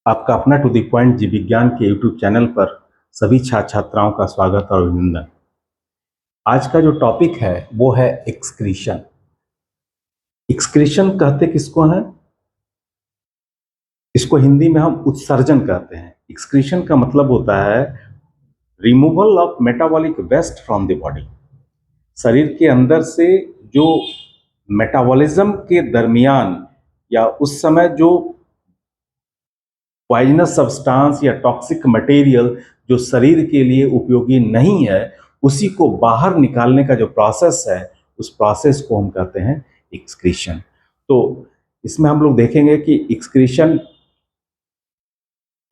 आपका अपना to the point जीव विज्ञान के यूट्यूब चैनल पर सभी छात्र छात्राओं का स्वागत और अभिनंदन। आज का जो टॉपिक है वो है एक्सक्रीशन। एक्सक्रीशन कहते किसको हैं? इसको हिंदी में हम उत्सर्जन कहते हैं। एक्सक्रीशन का मतलब होता है removal of metabolic waste from the body. शरीर के अंदर से जो मेटाबॉलिज्म के दरमियान या उस समय जो पॉइजनस सब्सटेंस या टॉक्सिक मटेरियल जो शरीर के लिए उपयोगी नहीं है, उसी को बाहर निकालने का जो प्रोसेस है, उस प्रोसेस को हम कहते हैं एक्सक्रीशन। तो इसमें हम लोग देखेंगे कि एक्सक्रीशन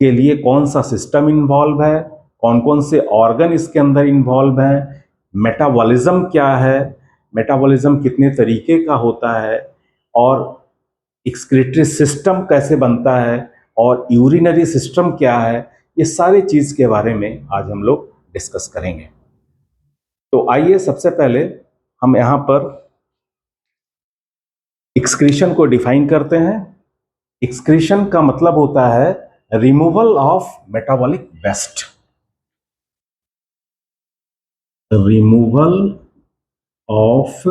के लिए कौन सा सिस्टम इन्वॉल्व है, कौन कौन से ऑर्गन इसके अंदर इन्वॉल्व हैं, मेटाबॉलिज्म क्या है, मेटाबॉलिज्म कितने तरीके का होता है, और एक्सक्रीटरी सिस्टम कैसे बनता है, और यूरिनरी सिस्टम क्या है। ये सारी चीज के बारे में आज हम लोग डिस्कस करेंगे। तो आइए सबसे पहले हम यहां पर एक्सक्रीशन को डिफाइन करते हैं। एक्सक्रीशन का मतलब होता है removal of metabolic waste. Removal of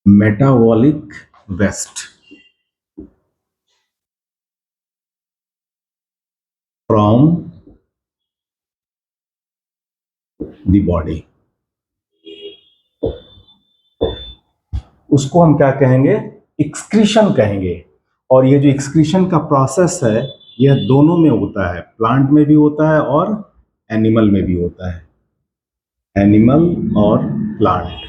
metabolic waste from the body, उसको हम क्या कहेंगे? एक्सक्रीशन कहेंगे। और ये जो एक्सक्रीशन का प्रोसेस है, यह दोनों में होता है, प्लांट में भी होता है और एनिमल में भी होता है। एनिमल और प्लांट।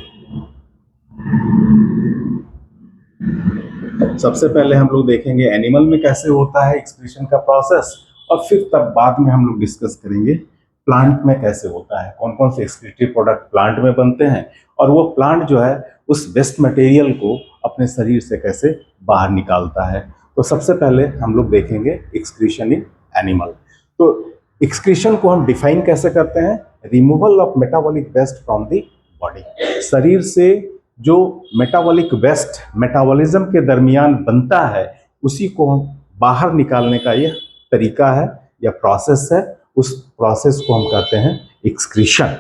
सबसे पहले हम लोग देखेंगे एनिमल में कैसे होता है एक्सक्रीशन का प्रोसेस, और फिर तब बाद में हम लोग डिस्कस करेंगे प्लांट में कैसे होता है, कौन कौन से एक्सक्रीटरी प्रोडक्ट प्लांट में बनते हैं, और वो प्लांट जो है उस वेस्ट मटेरियल को अपने शरीर से कैसे बाहर निकालता है। तो सबसे पहले हम लोग देखेंगे एक्सक्रीशन इन एनिमल। तो एक्सक्रीशन को हम डिफाइन कैसे करते हैं? Removal of metabolic waste from the body. शरीर से जो मेटाबॉलिक वेस्ट मेटाबॉलिज्म के दरमियान बनता है, उसी को हम बाहर निकालने का यह तरीका है या प्रोसेस है। उस प्रोसेस को हम कहते हैं एक्सक्रीशन।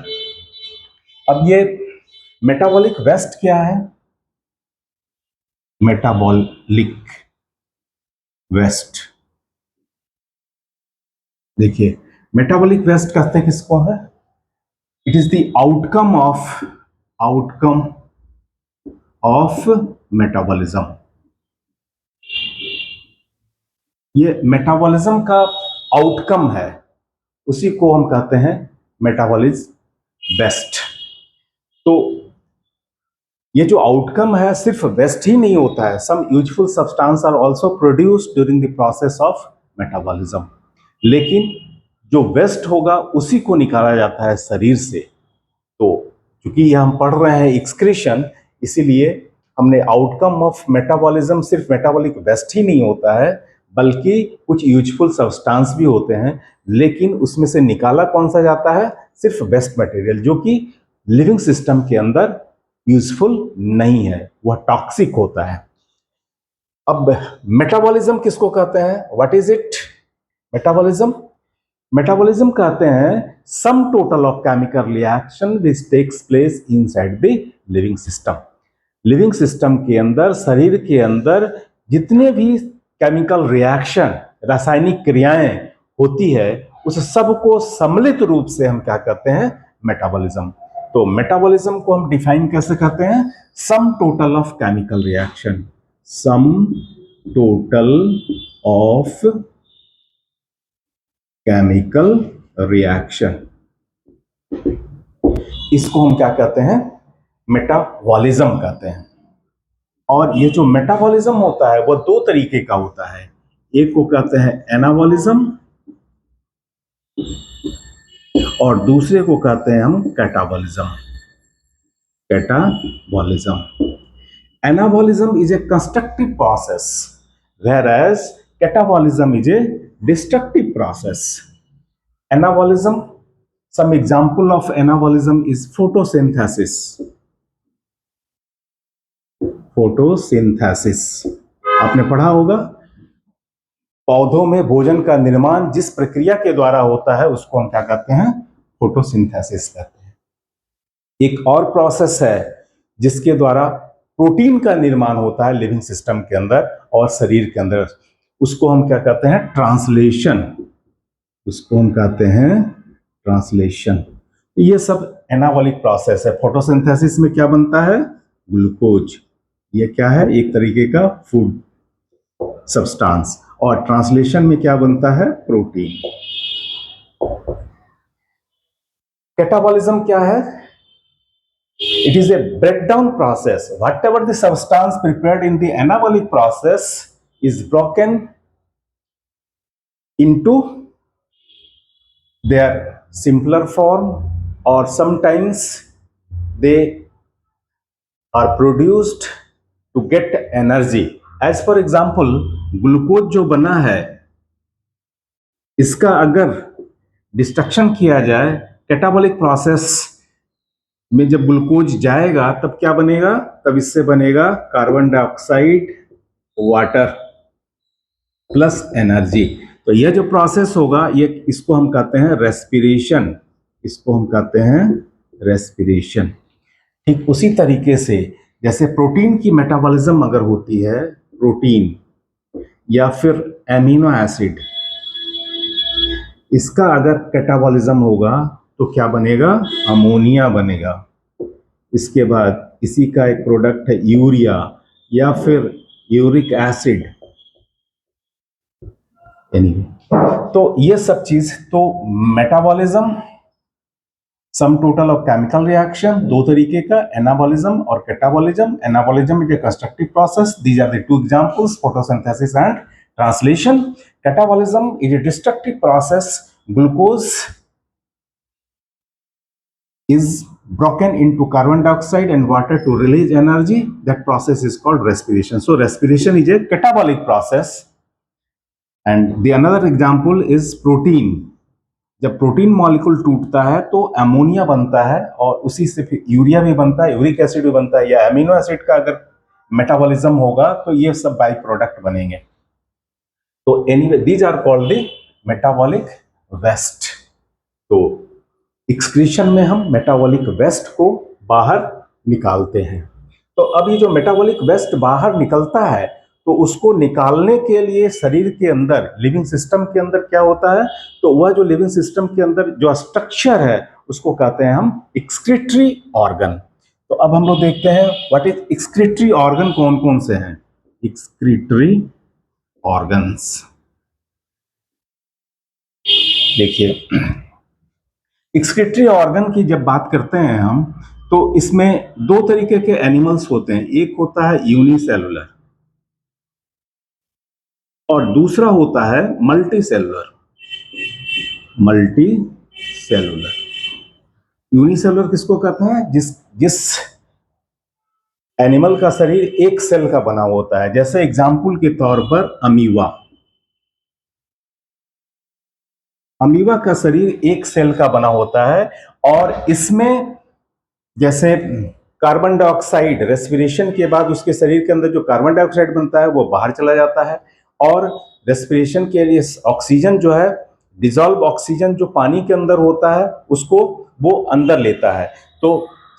अब ये मेटाबॉलिक वेस्ट क्या है? मेटाबॉलिक वेस्ट, देखिए मेटाबॉलिक वेस्ट कहते हैं किसको है? It is the outcome of metabolism. ये मेटाबॉलिज्म का आउटकम है, उसी को हम कहते हैं मेटाबॉलिज्म वेस्ट। तो ये जो आउटकम है सिर्फ वेस्ट ही नहीं होता है, some useful substance are also produced during the process of metabolism. लेकिन जो वेस्ट होगा उसी को निकाला जाता है शरीर से। तो क्योंकि ये हम पढ़ रहे हैं एक्सक्रीशन, इसीलिए हमने आउटकम ऑफ मेटाबॉलिज्म सिर्फ मेटाबॉलिक वेस्ट ही नहीं होता है, बल्कि कुछ यूजफुल सब्सटेंस भी होते हैं। लेकिन उसमें से निकाला कौन सा जाता है? सिर्फ वेस्ट मटेरियल, जो कि लिविंग सिस्टम के अंदर यूजफुल नहीं है, वह टॉक्सिक होता है। अब मेटाबॉलिज्म किसको कहते हैं? What is it? Metabolism metabolism कहते हैं sum total of chemical reaction which takes place inside the living system. Living system के अंदर, शरीर के अंदर जितने भी केमिकल रिएक्शन, रासायनिक क्रियाएं होती है, उस सब को सम्मिलित रूप से हम क्या कहते हैं? मेटाबॉलिज्म। तो मेटाबॉलिज्म को हम डिफाइन कैसे करते हैं? Sum total of chemical reaction, some total of chemical reaction, इसको हम क्या कहते हैं? मेटाबॉलिज्म कहते हैं। और ये जो मेटाबॉलिज्म होता है वो दो तरीके का होता है। एक को कहते हैं एनाबॉलिज्म और दूसरे को कहते हैं हम catabolism. Catabolism, anabolism is a constructive process, whereas catabolism is a destructive process. Anabolism, some example of anabolism is photosynthesis. photosynthesis आपने पढ़ा होगा, पौधों में भोजन का निर्माण जिस प्रक्रिया के द्वारा होता है उसको हम क्या कहते हैं, फोटोसिंथेसिस कहते हैं। एक और प्रोसेस है जिसके द्वारा प्रोटीन का निर्माण होता है लिविंग सिस्टम के अंदर और शरीर के अंदर, उसको हम क्या कहते हैं, ट्रांसलेशन। उसको हम कहते हैं ट्रांसलेशन। ये सब एनाबॉलिक प्रोसेस है। फोटोसिंथेसिस में क्या बनता है, ग्लूकोज, ये क्या है, एक तरीके का फूड सब्सटेंस। और ट्रांसलेशन में क्या बनता है, प्रोटीन। कैटाबॉलिज्म क्या है, it is a breakdown process. Whatever the substance prepared in the anabolic process is broken into their simpler form, or sometimes they are produced to get energy. As for example, glucose जो बना है इसका अगर destruction किया जाए catabolic process में, जब glucose जाएगा तब क्या बनेगा, तब इससे बनेगा carbon dioxide, water plus energy. तो यह जो प्रोसेस होगा ये, इसको हम कहते हैं रेस्पिरेशन। इसको हम कहते हैं रेस्पिरेशन। ठीक उसी तरीके से जैसे प्रोटीन की मेटाबॉलिज्म अगर होती है, प्रोटीन या फिर एमिनो एसिड, इसका अगर कैटाबॉलिज्म होगा तो क्या बनेगा, अमोनिया बनेगा। इसके बाद इसी का एक प्रोडक्ट है यूरिया या फिर यूरिक एसिड। तो ये सब चीज, तो metabolism sum total of chemical reaction, दो तरीके का, एनाबॉलिज्म और catabolism. Anabolism is a constructive process, these are the two examples, photosynthesis and translation. Catabolism is a destructive process, glucose is broken into carbon dioxide and water to release energy. That process is called respiration. So respiration is a catabolic process. And the another example is protein. जब protein molecule टूटता है तो ammonia बनता है और उसी से फिर यूरिया भी बनता है, यूरिक एसिड भी बनता है, या एमिनो एसिड का अगर मेटाबॉलिज्म होगा तो ये सब बाई प्रोडक्ट बनेंगे। तो anyway these are called the metabolic waste. तो एक्सक्रीशन में हम मेटाबॉलिक वेस्ट को बाहर निकालते हैं। तो अब ये जो मेटाबॉलिक वेस्ट बाहर निकलता है तो उसको निकालने के लिए शरीर के अंदर, लिविंग सिस्टम के अंदर क्या होता है, तो वह जो लिविंग सिस्टम के अंदर जो स्ट्रक्चर है उसको कहते हैं हम एक्सक्रीटरी ऑर्गन। तो अब हम लोग देखते हैं व्हाट इज एक्सक्रीटरी ऑर्गन, कौन कौन से हैं एक्सक्रीटरी ऑर्गन्स। देखिए, एक्सक्रीटरी ऑर्गन की जब बात करते हैं हम तो इसमें दो तरीके के एनिमल्स होते हैं, एक होता है यूनिसेलुलर और दूसरा होता है multi cellular. Multi cellular, unicellular किसको कहते हैं, जिस एनिमल का शरीर एक सेल का बना होता है। जैसे एग्जाम्पल के तौर पर अमीबा, अमीबा का शरीर एक सेल का बना होता है और इसमें जैसे कार्बन डाइऑक्साइड रेस्पिरेशन के बाद उसके शरीर के अंदर जो कार्बन डाइऑक्साइड बनता है वो बाहर चला जाता है और रेस्पिरेशन के लिए ऑक्सीजन जो है, डिजॉल्व ऑक्सीजन जो पानी के अंदर होता है उसको वो अंदर लेता है। तो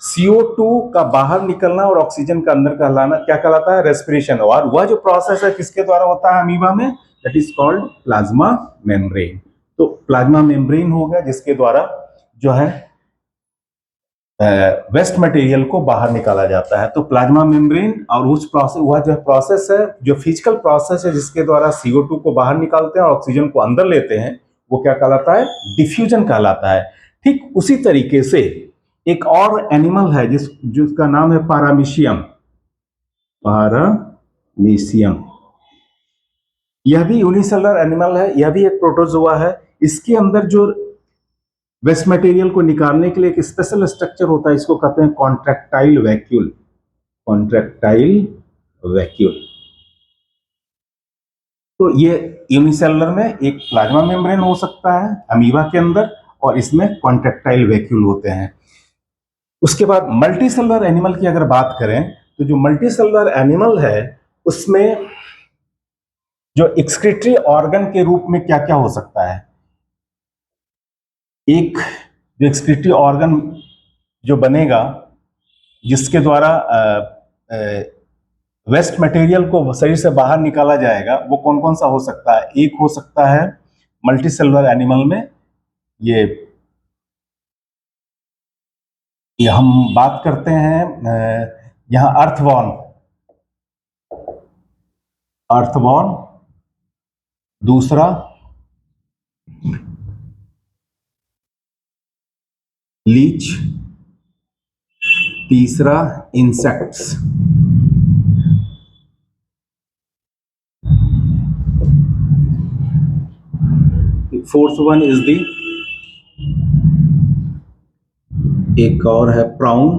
CO2 का बाहर निकलना और ऑक्सीजन का अंदर कहलाना क्या कहलाता है, रेस्पिरेशन। और वह जो प्रोसेस है किसके द्वारा होता है अमीबा में, that is called plasma membrane. तो प्लाज्मा मेम्ब्रेन हो गया जिसके द्वारा जो है वेस्ट मटेरियल को बाहर निकाला जाता है। तो प्लाज्मा मेम्ब्रेन और उस प्रोसेस, वह जो प्रोसेस है, जो फिजिकल प्रोसेस है जिसके द्वारा CO2 को बाहर निकालते हैं और ऑक्सीजन को अंदर लेते हैं, वो क्या कहलाता है, डिफ्यूजन कहलाता है। ठीक उसी तरीके से एक और एनिमल है जिसका नाम है पारामीशियम। पारामीशियम यह भी यूनिसेलुलर एनिमल है, यह भी एक प्रोटोजोआ है। इसके अंदर जो वेस्ट मटेरियल को निकालने के लिए एक स्पेशल स्ट्रक्चर होता है, इसको कहते हैं कॉन्ट्रैक्टाइल वैक्यूल। Contractile vacuole. तो ये यूनिसेलुलर में एक प्लाज्मा मेम्ब्रेन हो सकता है अमीबा के अंदर और इसमें कॉन्ट्रैक्टाइल वैक्यूल होते हैं। उसके बाद मल्टीसेलुलर एनिमल की अगर बात करें तो जो मल्टीसेलुलर एनिमल है उसमें जो एक्सक्रीटरी ऑर्गन के रूप में क्या क्या हो सकता है? एक जो एक्सक्रीटरी ऑर्गन जो बनेगा जिसके द्वारा वेस्ट मटेरियल को शरीर से बाहर निकाला जाएगा, वो कौन कौन सा हो सकता है? एक हो सकता है मल्टीसेलुलर एनिमल में, ये हम बात करते हैं यहाँ अर्थवॉर्म, अर्थवॉर्म। दूसरा लीच। तीसरा insects. Fourth one is the, एक और है प्राउन,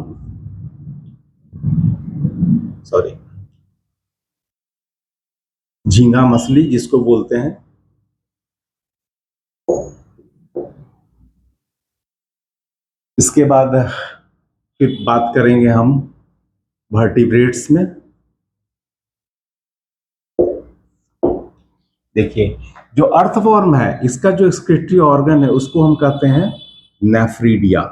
सॉरी झींगा मछली जिसको बोलते हैं। इसके बाद फिर बात करेंगे हम वर्टिब्रेट्स में। देखिए जो अर्थवॉर्म है इसका जो एक्सक्रीटरी ऑर्गन है उसको हम कहते हैं नेफ्रीडिया।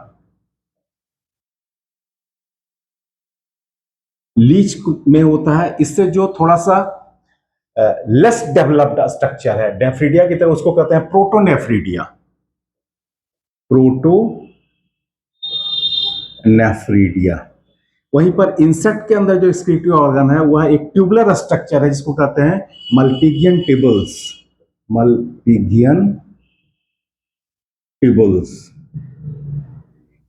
लीच में होता है, इससे जो थोड़ा सा लेस डेवलप्ड स्ट्रक्चर है नेफ्रीडिया की तरह, उसको कहते हैं प्रोटोनेफ्रीडिया। प्रोटोनेफ्रीडिया। वहीं पर इंसेक्ट के अंदर जो एक्सक्रीटरी ऑर्गन है वह एक ट्यूबुलर स्ट्रक्चर है जिसको कहते हैं मल्पीगियन टिबल्स। मल्पीगियन टिबल्स।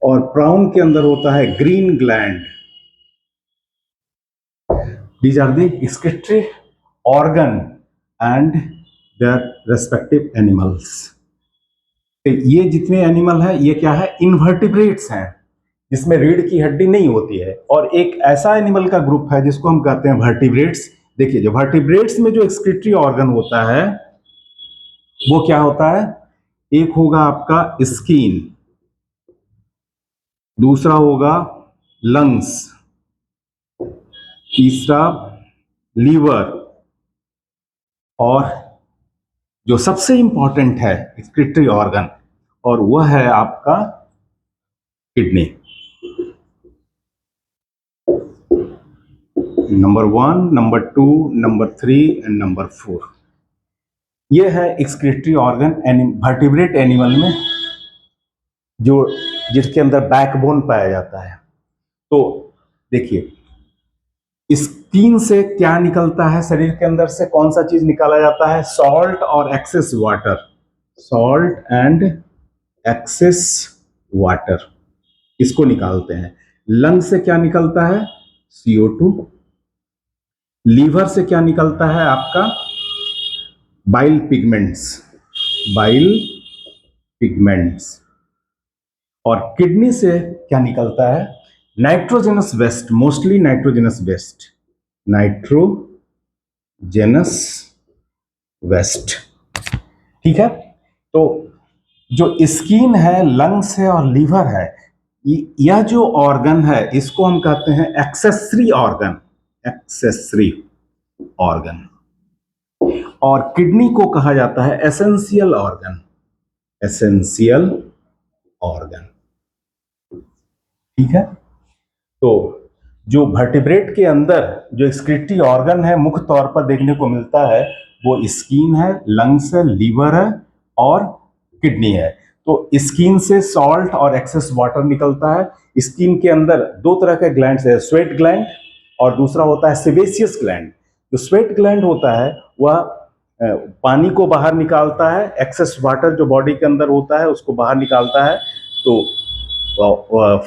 और प्राउन के अंदर होता है green gland. These are the excretory organ and their respective animals. ये जितने एनिमल है ये क्या है? इनवर्टिब्रेट्स हैं जिसमें रीढ़ की हड्डी नहीं होती है। और एक ऐसा एनिमल का ग्रुप है जिसको हम कहते हैं वर्टिब्रेट्स। देखिए जो वर्टिब्रेट्स में जो एक्सक्रीटरी ऑर्गन होता है वो क्या होता है? एक होगा आपका स्किन, दूसरा होगा लंग्स, तीसरा लीवर, और जो सबसे इंपॉर्टेंट है एक्सक्रीटरी ऑर्गन और वह है आपका kidney. Number 1, number 2, number 3 and number 4। ये है एक्सक्रीटरी ऑर्गन वर्टिब्रेट एनिमल में जो जिसके अंदर बैकबोन पाया जाता है। तो देखिए स्किन से क्या निकलता है? शरीर के अंदर से कौन सा चीज निकाला जाता है? सॉल्ट और excess water. Salt and excess water, इसको निकालते हैं। लंग से क्या निकलता है? CO2। लीवर से क्या निकलता है आपका? Bile pigments, bile pigments. और किडनी से क्या निकलता है? Nitrogenous waste, mostly nitrogenous waste, nitrogenous waste. ठीक है। तो जो स्किन है, लंग्स है और लीवर है, यह जो ऑर्गन है इसको हम कहते हैं एक्सेसरी ऑर्गन, एक्सेसरी ऑर्गन। और किडनी को कहा जाता है एसेंशियल ऑर्गन, एसेंशियल ऑर्गन। ठीक है। तो जो वर्टिब्रेट के अंदर जो एक्सक्रीटरी ऑर्गन है मुख्य तौर पर देखने को मिलता है वो स्किन है, लंग्स है, लीवर है और किडनी है। तो स्किन से सॉल्ट और एक्सेस वाटर निकलता है। स्किन के अंदर दो तरह के ग्लैंड्स है, स्वेट ग्लैंड और दूसरा होता है सेबेसियस ग्लैंड। जो स्वेट ग्लैंड होता है वह पानी को बाहर निकालता है, एक्सेस वाटर जो बॉडी के अंदर होता है उसको बाहर निकालता है। तो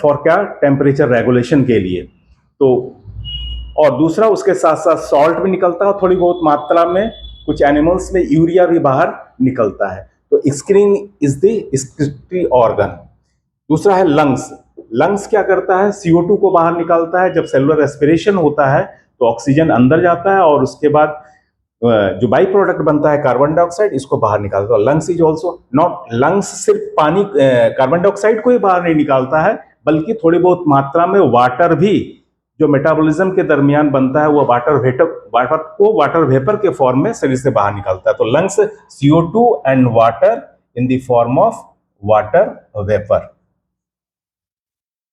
फॉर क्या? टेम्परेचर रेगुलेशन के लिए। तो और दूसरा उसके साथ साथ सॉल्ट भी निकलता है, थोड़ी बहुत मात्रा में कुछ एनिमल्स में यूरिया भी बाहर निकलता है। तो screen is the excretory organ. दूसरा है लंग्स। लंग्स क्या करता है? CO2 को बाहर निकालता है। जब सेलुलर रेस्पिरेशन होता है तो ऑक्सीजन अंदर जाता है और उसके बाद जो बाई प्रोडक्ट बनता है कार्बन डाइऑक्साइड, इसको बाहर निकालता है। Lungs is also not, lungs सिर्फ पानी कार्बन डाइऑक्साइड को ही बाहर नहीं निकालता है बल्कि थोड़ी बहुत मात्रा में वाटर भी जो मेटाबॉलिज्म के दरमियान बनता है वो वाटर वेपर के फॉर्म में शरीर से बाहर निकलता है। तो lungs CO2 and water in the form of water vapour.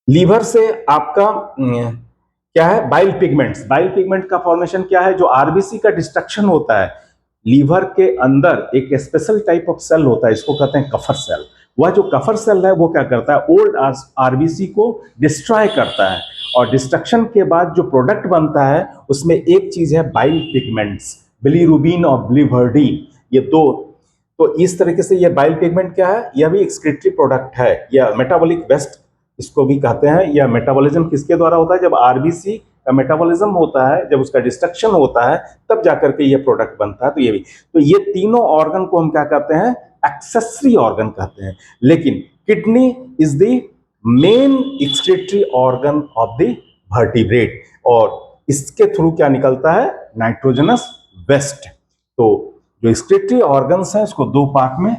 Liver से आपका क्या है, बाइल पिगमेंट्स। बाइल पिगमेंट का फॉर्मेशन क्या है, जो आरबीसी का डिस्ट्रक्शन होता है लीवर के अंदर एक स्पेशल टाइप ऑफ सेल होता है, इसको कहते हैं कफर सेल। वह जो कफर सेल है वो क्या करता है, ओल्ड आरबीसी को डिस्ट्रॉय करता है, और डिस्ट्रक्शन के बाद जो प्रोडक्ट बनता है उसमें एक चीज है बाइल पिगमेंट्स, बिलीरुबिन और बिलीवर्डिन, ये दो। तो इस तरीके से ये बाइल पिगमेंट क्या है, यह भी एक्सक्रीटरी प्रोडक्ट है, या मेटाबॉलिक वेस्ट इसको भी कहते हैं। या मेटाबॉलिज्म किसके द्वारा होता है, जब आरबीसी का मेटाबॉलिज्म होता है, जब उसका डिस्ट्रक्शन होता है, तब जाकर के ये प्रोडक्ट बनता है। तो ये भी, तो ये तीनों ऑर्गन को हम क्या कहते हैं, एक्सेसरी ऑर्गन कहते हैं। लेकिन kidney is the main excretory organ of the vertebrate, और इसके थ्रू क्या निकलता है, नाइट्रोजनस वेस्ट। तो जो एक्सक्रीटरी ऑर्गन्स हैं इसको दो पार्ट में,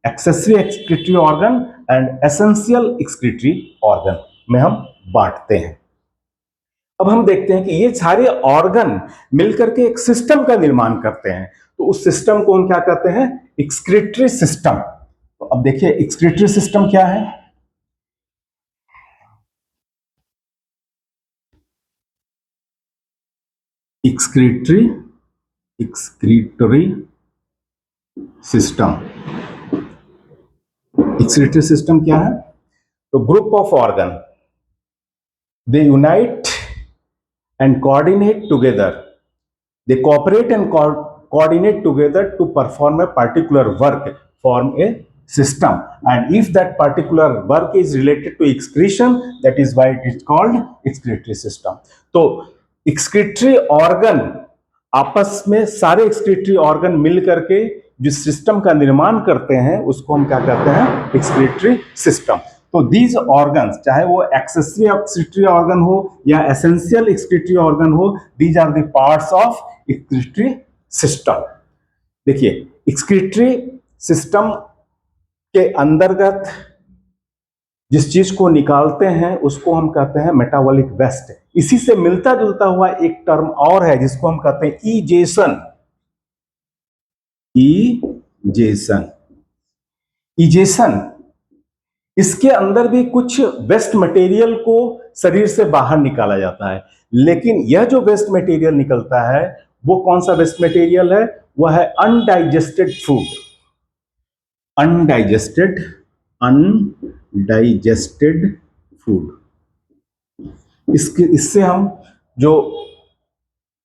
accessory excretory organ and essential excretory organ में हम बांटते हैं। अब हम देखते हैं कि ये सारे ऑर्गन मिलकर के एक सिस्टम का निर्माण करते हैं। तो उस सिस्टम को हम क्या कहते हैं, एक्सक्रीटरी सिस्टम। तो अब देखिए एक्सक्रीटरी सिस्टम क्या है। एक्सक्रीटरी सिस्टम, एक्सक्रीटरी सिस्टम क्या है, तो group of organ, they unite and coordinate together, they cooperate and coordinate together to perform a particular work, form a system, and if that particular work is related to excretion, that is why it is called excretory system. तो excretory organ आपस में, सारे excretory organ मिल करके जो system का निर्माण करते हैं उसको हम क्या कहते हैं, एक्सक्रीटरी सिस्टम। तो दीज ऑर्गन्स, चाहे वो एक्सेसरी एक्सक्रीटरी ऑर्गन हो या एसेंशियल एक्सक्रीटरी ऑर्गन हो, these are the parts of excretory system. देखिए एक्सक्रीटरी सिस्टम के अंतर्गत जिस चीज को निकालते हैं उसको हम कहते हैं मेटाबॉलिक वेस्ट। इसी से मिलता जुलता हुआ एक टर्म और है जिसको हम कहते हैं इजेशन। इजेशन, इसके अंदर भी कुछ वेस्ट मटेरियल को शरीर से बाहर निकाला जाता है, लेकिन यह जो वेस्ट मटेरियल निकलता है वो कौन सा वेस्ट मटेरियल है, वह है अनडाइजेस्टेड फूड। Undigested food. इससे हम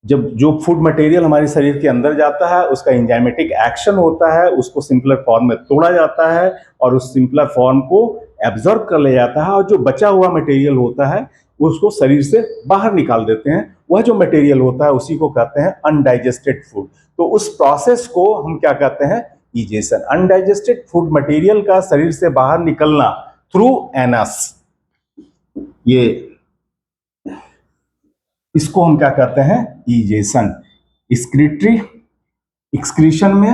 जब जो फूड मटेरियल हमारे शरीर के अंदर जाता है उसका एंजाइमेटिक एक्शन होता है, उसको सिंपलर फॉर्म में तोड़ा जाता है और उस सिंपलर फॉर्म को एब्जॉर्ब कर लिया जाता है, और जो बचा हुआ मटेरियल होता है उसको शरीर से बाहर निकाल देते हैं। वह जो मटेरियल होता है उसी को कहते हैं अनडाइजेस्टेड फूड। तो उस प्रोसेस को हम क्या कहते हैं, इजेशन। अनडाइजेस्टेड फूड मटेरियल का शरीर से बाहर निकलना थ्रू एनस, ये इसको हम क्या कहते हैं, इजेशन। एक्सक्रीशन में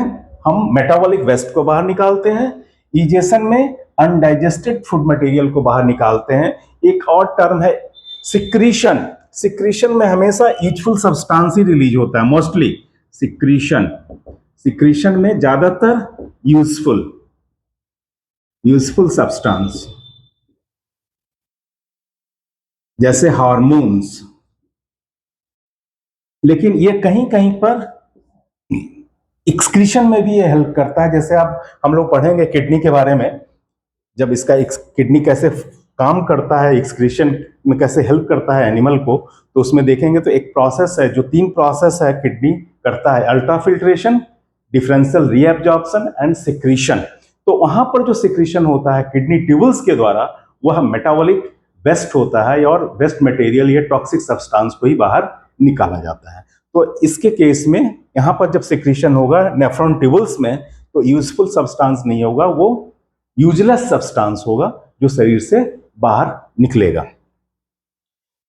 हम मेटाबॉलिक वेस्ट को बाहर निकालते हैं, इजेशन में अनडाइजेस्टेड फूड मटेरियल को बाहर निकालते हैं। एक और टर्म है सिक्रीशन। सिक्रीशन में हमेशा ईचफुल सब्सटेंस ही रिलीज होता है, मोस्टली सिक्रीशन में ज्यादातर यूजफुल सब्सटेंस जैसे हार्मोन्स। लेकिन ये कहीं कहीं पर एक्सक्रीशन में भी ये हेल्प करता है। जैसे अब हम लोग पढ़ेंगे किडनी के बारे में, जब इसका किडनी कैसे काम करता है, एक्सक्रीशन में कैसे हेल्प करता है एनिमल को, तो उसमें देखेंगे तो एक प्रोसेस है, जो 3 प्रोसेस है किडनी करता है, ultrafiltration, differential reabsorption and secretion. तो वहां पर जो सिक्रीशन होता है किडनी ट्यूबल्स के द्वारा, वह मेटाबॉलिक वेस्ट होता है और वेस्ट मटेरियल या टॉक्सिक सब्सटेंस को ही बाहर निकाला जाता है। तो इसके केस में यहां पर जब सिक्रीशन होगा नेफ्रॉन ट्यूबल्स में, तो यूजफुल सब्सटेंस नहीं होगा, वो यूजलेस सब्सटेंस होगा जो शरीर से बाहर निकलेगा।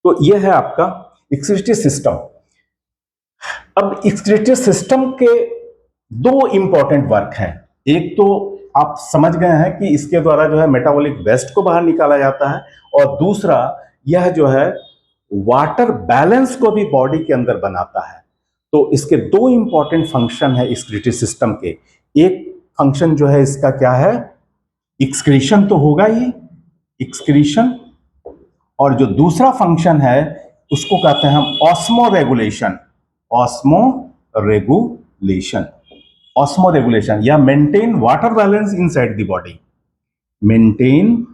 तो यह है आपका एक्सक्रीटरी सिस्टम। अब एक्सक्रीटरी सिस्टम के 2 इंपॉर्टेंट वर्क हैं। एक तो आप समझ गए हैं कि इसके द्वारा जो है मेटाबॉलिक वेस्ट को बाहर निकाला जाता है, और दूसरा यह जो है वाटर बैलेंस को भी बॉडी के अंदर बनाता है। तो इसके दो इंपॉर्टेंट फंक्शन है एक्सक्रीटरी सिस्टम के। एक फंक्शन जो है इसका क्या है, एक्सक्रीशन तो होगा ही, एक्सक्रीशन, और जो दूसरा फंक्शन है उसको कहते हैं हम osmoregulation, osmoregulation, osmoregulation, या maintain water balance inside the body, maintain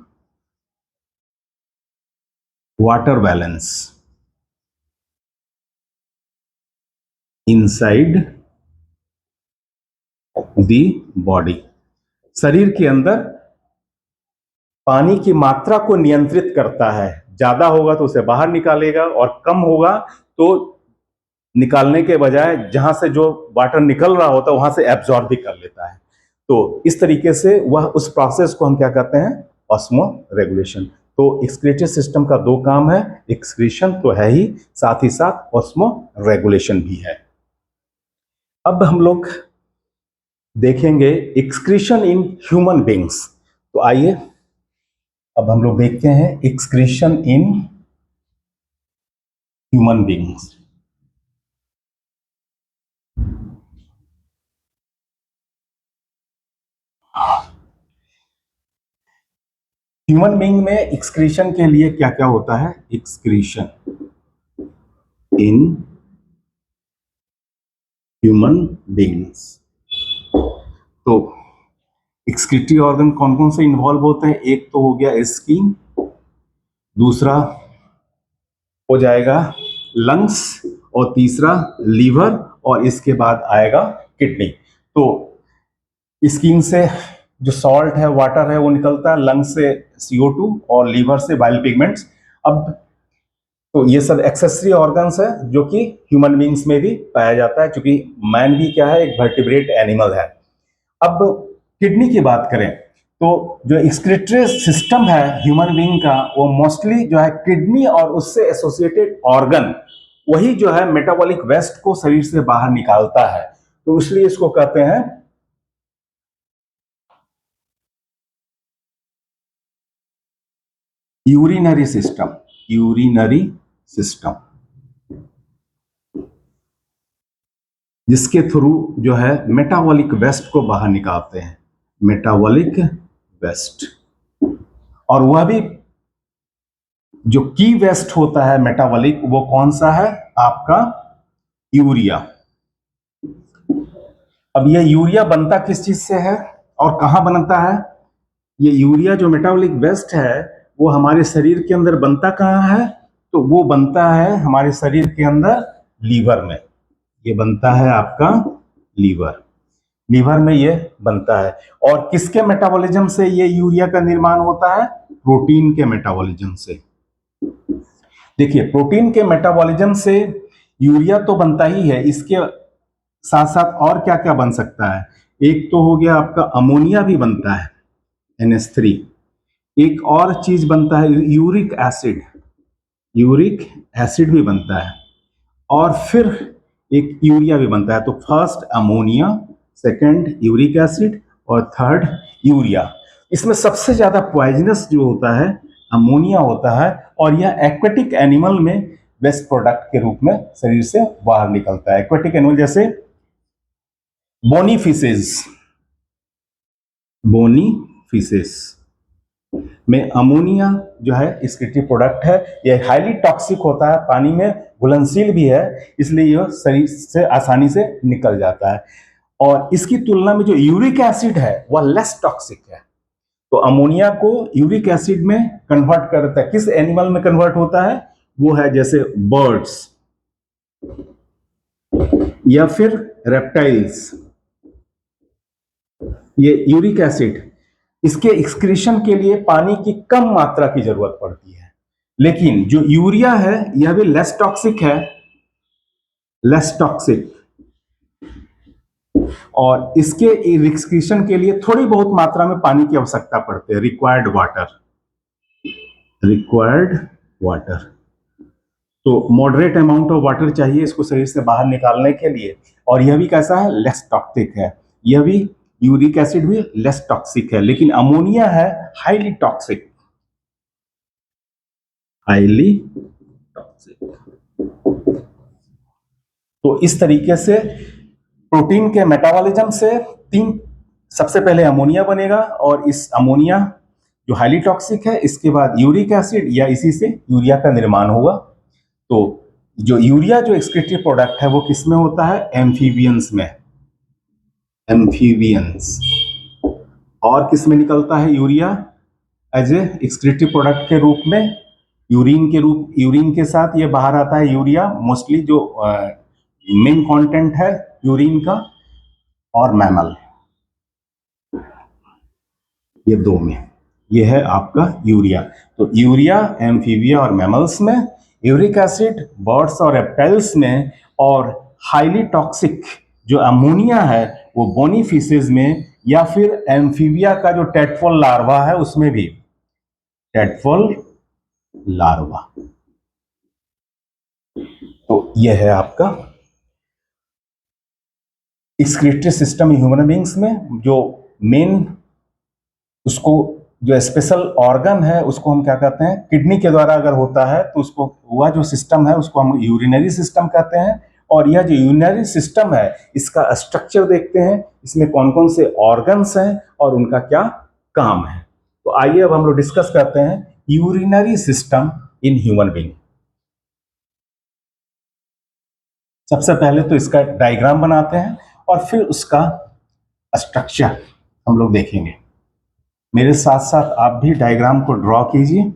water balance inside the body. शरीर के अंदर पानी की मात्रा को नियंत्रित करता है, ज्यादा होगा तो उसे बाहर निकालेगा और कम होगा तो निकालने के बजाय जहां से जो वाटर निकल रहा होता है वहां से एब्जॉर्ब भी कर लेता है। तो इस तरीके से वह उस प्रोसेस को हम क्या कहते हैं, ऑस्मो रेगुलेशन। तो एक्सक्रीटरी सिस्टम का दो काम है, एक्सक्रीशन तो है ही, साथ ही साथ ऑस्मो रेगुलेशन भी है। अब हम लोग देखेंगे एक्सक्रीशन इन ह्यूमन बींग्स। तो आइए अब हम लोग देखते हैं excretion in human beings. Human being में एक्सक्रीशन के लिए क्या क्या होता है, एक्सक्रीशन इन ह्यूमन बींग्स। तो एक्सक्रीटरी ऑर्गन कौन कौन से इन्वॉल्व होते हैं, एक तो हो गया स्किन, दूसरा हो जाएगा लंग्स, और तीसरा लीवर, और इसके बाद आएगा किडनी। तो स्किन से जो सॉल्ट है, वाटर है, वो निकलता है, लंग्स से CO2 और लीवर से बाइल पिगमेंट्स। अब तो ये सब एक्सेसरी ऑर्गन्स है जो कि ह्यूमन बींग्स में भी पाया जाता है, क्योंकि मैन भी क्या है, एक वर्टिब्रेट एनिमल है। अब किडनी की बात करें तो जो एक्सक्रीटरी सिस्टम है ह्यूमन बींग का, वो मोस्टली जो है किडनी और उससे एसोसिएटेड ऑर्गन, वही जो है मेटाबॉलिक वेस्ट को शरीर से बाहर निकालता है। तो इसलिए इसको कहते हैं यूरिनरी सिस्टम, यूरिनरी सिस्टम, जिसके थ्रू जो है मेटाबॉलिक वेस्ट को बाहर निकालते हैं, मेटाबॉलिक वेस्ट। और वह भी जो की वेस्ट होता है मेटाबॉलिक, वो कौन सा है, आपका यूरिया। अब ये यूरिया बनता किस चीज से है और कहां बनता है, ये यूरिया जो मेटाबॉलिक वेस्ट है वो हमारे शरीर के अंदर बनता कहां है, तो वो बनता है हमारे शरीर के अंदर लीवर में। ये बनता है आपका लीवर, लीवर में ये बनता है। और किसके मेटाबॉलिज्म से ये यूरिया का निर्माण होता है, प्रोटीन के मेटाबॉलिज्म से। देखिए प्रोटीन के मेटाबॉलिज्म से यूरिया तो बनता ही है, इसके साथ साथ और क्या क्या बन सकता है, एक तो हो गया आपका अमोनिया भी बनता है, NH3। एक और चीज बनता है यूरिक एसिड, यूरिक एसिड भी बनता है, और फिर एक यूरिया भी बनता है। तो first ammonia, second uric acid, और थर्ड यूरिया। इसमें सबसे ज्यादा पॉइजनस जो होता है अमोनिया होता है, और यह एक्वेटिक एनिमल में वेस्ट प्रोडक्ट के रूप में शरीर से बाहर निकलता है। एक्वेटिक एनिमल जैसे बोनी फिशेज, बोनी फिशेस में अमोनिया जो है एक्सक्रीटरी प्रोडक्ट है। यह हाईली टॉक्सिक होता है, पानी में घुलनशील भी है, इसलिए यह शरीर से आसानी से निकल जाता है। और इसकी तुलना में जो यूरिक एसिड है वह लेस टॉक्सिक है। तो अमोनिया को यूरिक एसिड में कन्वर्ट करता है, किस एनिमल में कन्वर्ट होता है, वो है जैसे बर्ड्स या फिर रेप्टाइल्स। ये यूरिक एसिड, इसके एक्सक्रीशन के लिए पानी की कम मात्रा की जरूरत पड़ती है, लेकिन जो यूरिया है यह भी लेस टॉक्सिक है, लेस टॉक्सिक, और इसके एक्सक्रीशन के लिए थोड़ी बहुत मात्रा में पानी की आवश्यकता पड़ती है, रिक्वायर्ड वाटर, रिक्वायर्ड वाटर। तो मॉडरेट अमाउंट ऑफ वाटर चाहिए इसको शरीर से बाहर निकालने के लिए। और यह भी कैसा है, लेस टॉक्सिक है। यह भी यूरिक एसिड भी लेस टॉक्सिक है, लेकिन अमोनिया है हाईली टॉक्सिक, हाईली टॉक्सिक। तो इस तरीके से प्रोटीन के मेटाबॉलिज्म से तीन, सबसे पहले अमोनिया बनेगा और इस अमोनिया जो हाईली टॉक्सिक है, इसके बाद यूरिक एसिड या इसी से यूरिया का निर्माण होगा। तो जो यूरिया जो एक्सक्रीटरी प्रोडक्ट है वो किस में होता है? एम्फीबियंस में, एम्फीबियंस। और किस में निकलता है urea as a excretory product के रूप में? यूरिन के साथ ये बाहर आता है यूरिया, मोस्टली जो मेन कंटेंट है यूरिन का, और मैमल, ये दो में ये है आपका यूरिया। तो यूरिया एम्फीबिया और मैमल्स में, यूरिक एसिड बर्ड्स और रेप्टाइल्स में, और हाईली टॉक्सिक जो अमोनिया है वो बोनी फिशेज में, या फिर एम्फीबिया का जो टेटफॉल लार्वा है उसमें भी, टेटफॉल लार्वा। तो यह है आपका एक्सक्रीटरी सिस्टम ह्यूमन बींग्स में। जो मेन उसको जो स्पेशल ऑर्गन है उसको हम क्या कहते हैं? किडनी के द्वारा अगर होता है तो उसको, वह जो सिस्टम है उसको हम यूरिनरी सिस्टम कहते हैं। और यह जो यूरिनरी सिस्टम है इसका स्ट्रक्चर देखते हैं, इसमें कौन कौन से ऑर्गन्स हैं और उनका क्या काम है। तो आइए अब हम लोग डिस्कस करते हैं urinary system in human being. सबसे पहले तो इसका डायग्राम बनाते हैं और फिर उसका स्ट्रक्चर हम लोग देखेंगे। मेरे साथ साथ आप भी डायग्राम को ड्रॉ कीजिए।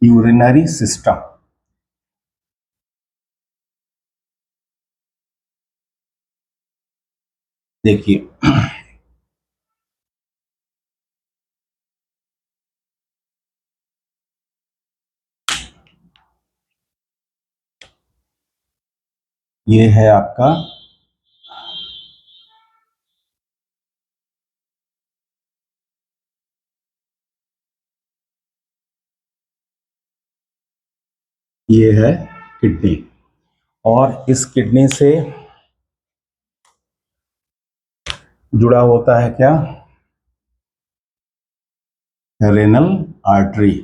यूरिनरी सिस्टम, देखिए ये है आपका ये है किडनी, और इस किडनी से जुड़ा होता है क्या? Renal artery.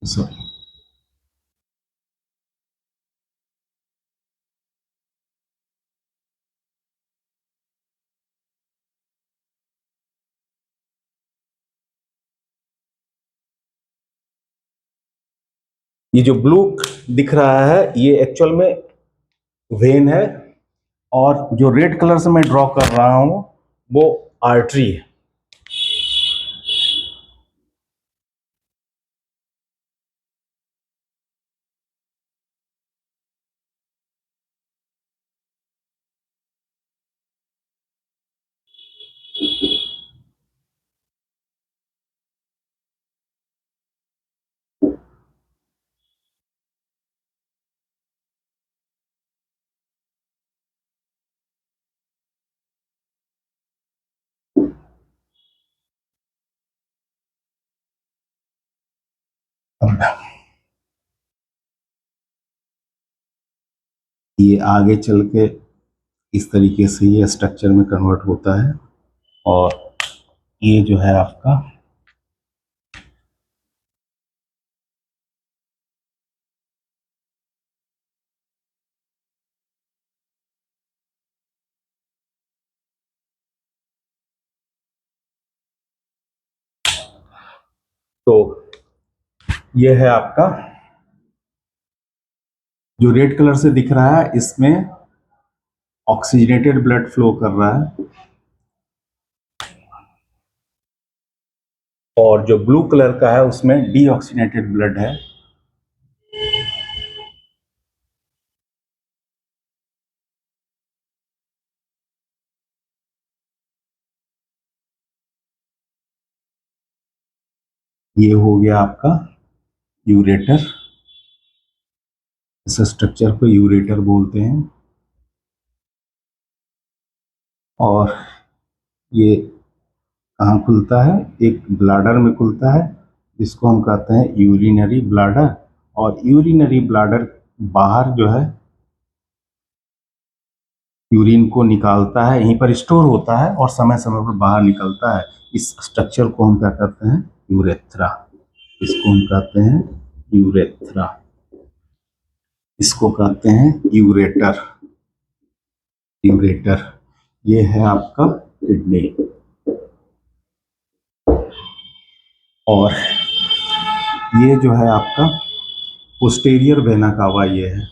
सॉरी, ये जो ब्लू दिख रहा है ये एक्चुअल में वेन है, और जो रेड कलर से मैं ड्रॉ कर रहा हूं वो आर्टरी है। ये आगे चल के इस तरीके से ये स्ट्रक्चर में कन्वर्ट होता है, और ये जो है आपका तो ये है आपका जो रेड कलर से दिख रहा है इसमें ऑक्सीजनेटेड ब्लड फ्लो कर रहा है, और जो ब्लू कलर का है उसमें डीऑक्सीजनेटेड ब्लड है। ये हो गया आपका यूरेटर, इस स्ट्रक्चर को यूरेटर बोलते हैं। और ये कहाँ खुलता है? एक ब्लाडर में खुलता है जिसको हम कहते हैं यूरिनरी ब्लाडर। और यूरिनरी ब्लाडर बाहर जो है यूरिन को निकालता है, यहीं पर स्टोर होता है और समय समय पर बाहर निकलता है। इस स्ट्रक्चर को हम क्या कहते हैं? यूरेथ्रा। इसको हम कहते हैं यूरेथ्रा। इसको कहते हैं यूरेटर। यूरेटर ये है आपका किडनी। और ये जो है आपका पोस्टीरियर वेना कावा, ये है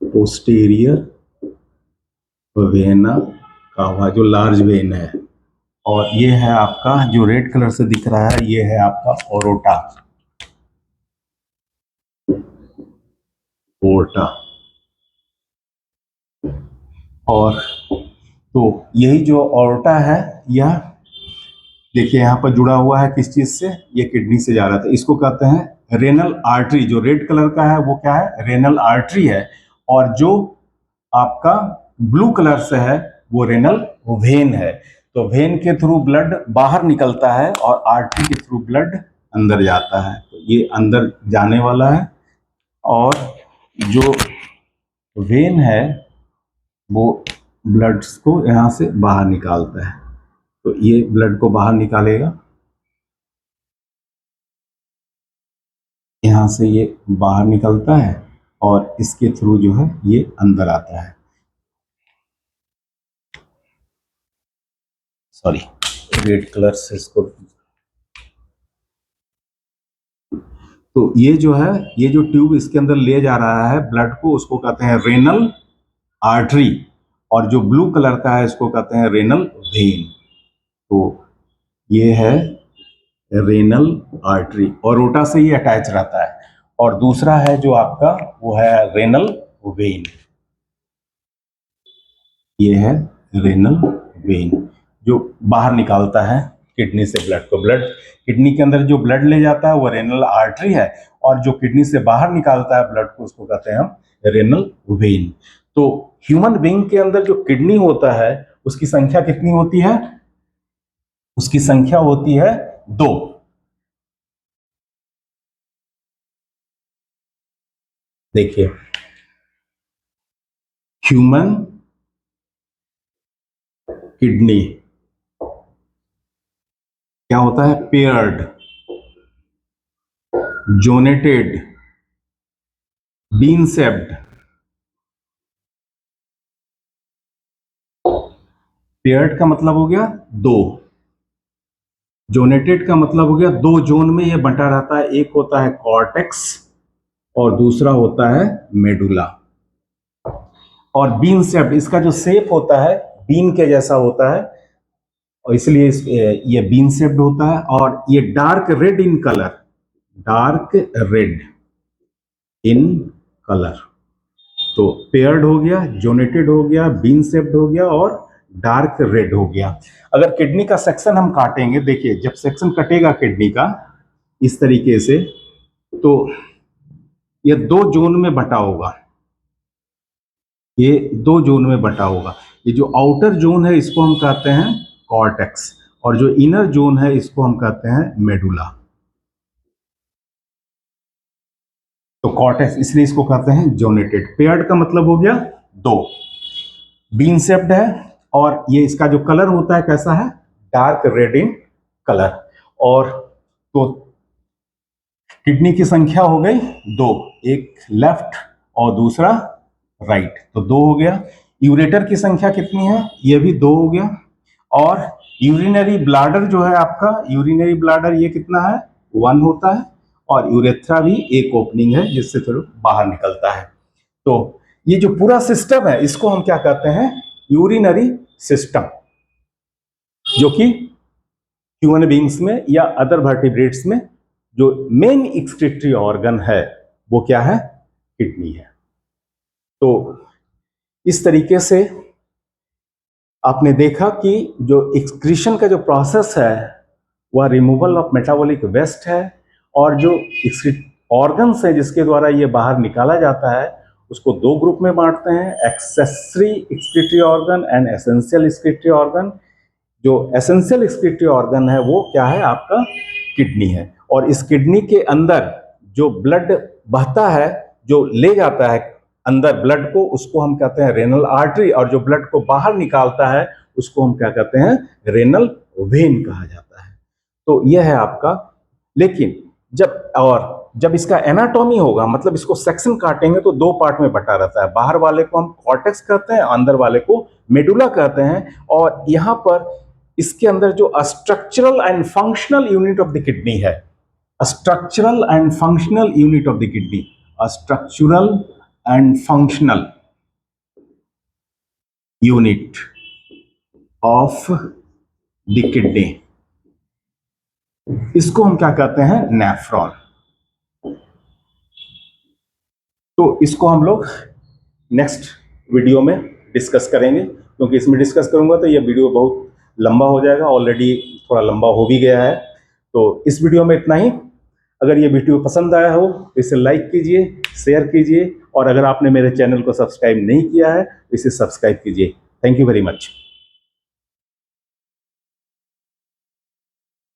पोस्टीरियर वेना कावा, जो लार्ज वेन है। और ये है आपका जो रेड कलर से दिख रहा है, ये है आपका ओरोटा। ओरोटा। और तो यही जो ओरोटा है, यह देखिए यहाँ पर जुड़ा हुआ है किस चीज से? ये किडनी से जा रहा था। इसको कहते हैं रेनल आर्टरी। जो रेड कलर का है वो क्या है? रेनल आर्टरी है। और जो आपका ब्लू कलर से है वो रेनल वेन है। तो वेन के थ्रू ब्लड बाहर निकलता है और आर्टरी के थ्रू ब्लड अंदर जाता है। तो ये अंदर जाने वाला है। और जो वेन है वो ब्लड्स को यहाँ से बाहर निकालता है। तो ये ब्लड को बाहर निकालेगा, यहाँ से ये बाहर निकलता है और इसके थ्रू जो है ये अंदर आता है। सॉरी, रेड कलर से इसको। तो ये जो है, ये जो ट्यूब इसके अंदर ले जा रहा है ब्लड को, उसको कहते हैं रेनल आर्टरी। और जो ब्लू कलर का है इसको कहते हैं रेनल वेन। तो ये है रेनल आर्टरी और रोटा से ही अटैच रहता है। और दूसरा है जो आपका वो है रेनल वेन। ये है रेनल वेन जो बाहर निकालता है किडनी से ब्लड को। ब्लड किडनी के अंदर जो ब्लड ले जाता है वो रेनल आर्टरी है, और जो किडनी से बाहर निकालता है ब्लड को उसको कहते हैं हम रेनल वेन। तो ह्यूमन बीइंग के अंदर जो किडनी होता है उसकी संख्या कितनी होती है? उसकी संख्या होती है 2। देखिए, ह्यूमन किडनी क्या होता है? पेयर्ड, जोनेटेड, बीन शेप्ड। पेयर्ड का मतलब हो गया 2, जोनेटेड का मतलब हो गया 2 जोन में ये बंटा रहता है। एक होता है कॉर्टेक्स और दूसरा होता है मेडुला। और बीन शेप्ड, इसका जो शेप होता है बीन के जैसा होता है और इसलिए ये बीन शेप्ड होता है। और ये dark red in colour, dark red in colour. तो पेयर्ड हो गया, जोनेटेड हो गया, बीन शेप्ड हो गया और डार्क रेड हो गया। अगर किडनी का सेक्शन हम काटेंगे, देखिए जब सेक्शन कटेगा किडनी का इस तरीके से, तो ये 2 जोन में बटा होगा। ये 2 जोन में बटा होगा। ये जो आउटर जोन है इसको हम कहते हैं कॉर्टेक्स और जो इनर जोन है इसको हम कहते हैं मेडुला। तो कॉर्टेक्स इसलिए इसको कहते हैं जोनेटेड। पेयर्ड का मतलब हो गया 2, बीन शेप्ड है और ये इसका जो कलर होता है कैसा है? Dark red in colour. और तो किडनी की संख्या हो गई 2, एक लेफ्ट और दूसरा राइट, तो 2 हो गया। यूरेटर की संख्या कितनी है? ये भी 2 हो गया। और यूरिनरी ब्लाडर जो है आपका, यूरिनरी ब्लाडर ये कितना है? 1 होता है। और यूरेथ्रा भी एक ओपनिंग है जिससे फिर बाहर निकलता है। तो ये जो पूरा सिस्टम है इसको हम क्या कहते हैं? यूरिनरी सिस्टम, जो कि ह्यूमन बींग्स में या अदर वर्टिब्रेट्स में जो मेन एक्सक्रीटरी ऑर्गन है वो क्या है? किडनी है। तो इस तरीके से आपने देखा कि जो एक्सक्रीशन का जो प्रोसेस है वह रिमूवल ऑफ मेटाबॉलिक वेस्ट है, और जो ऑर्गन्स है जिसके द्वारा ये बाहर निकाला जाता है उसको 2 ग्रुप में बांटते हैं, accessory excretory organ and essential excretory organ. जो एसेंशियल एक्सक्रीटरी ऑर्गन है वो क्या है? आपका किडनी है। और इस किडनी के अंदर जो ब्लड बहता है, जो ले जाता है अंदर ब्लड को, उसको हम कहते हैं रेनल आर्टरी, और जो ब्लड को बाहर निकालता है उसको हम क्या कहते हैं, रेनल वेन कहा जाता है। तो यह है आपका। लेकिन जब इसका एनाटॉमी होगा, मतलब इसको सेक्शन काटेंगे तो दो पार्ट में बटा रहता है। बाहर वाले को हम कॉर्टेक्स कहते हैं, अंदर वाले को मेडुला कहते हैं। और यहां पर इसके अंदर जो structural and functional unit of the kidney है, structural and functional unit of the kidney, structural and functional unit of the kidney, इसको हम क्या कहते हैं, नेफ्रॉन। तो इसको हम लोग नेक्स्ट वीडियो में डिस्कस करेंगे, क्योंकि इसमें डिस्कस करूंगा तो ये वीडियो बहुत लंबा हो जाएगा, ऑलरेडी थोड़ा लंबा हो भी गया है। तो इस वीडियो में इतना ही। अगर ये वीडियो पसंद आया हो तो इसे लाइक कीजिए, शेयर कीजिए, और अगर आपने मेरे चैनल को सब्सक्राइब नहीं किया है तो इसे सब्सक्राइब कीजिए। Thank you very much.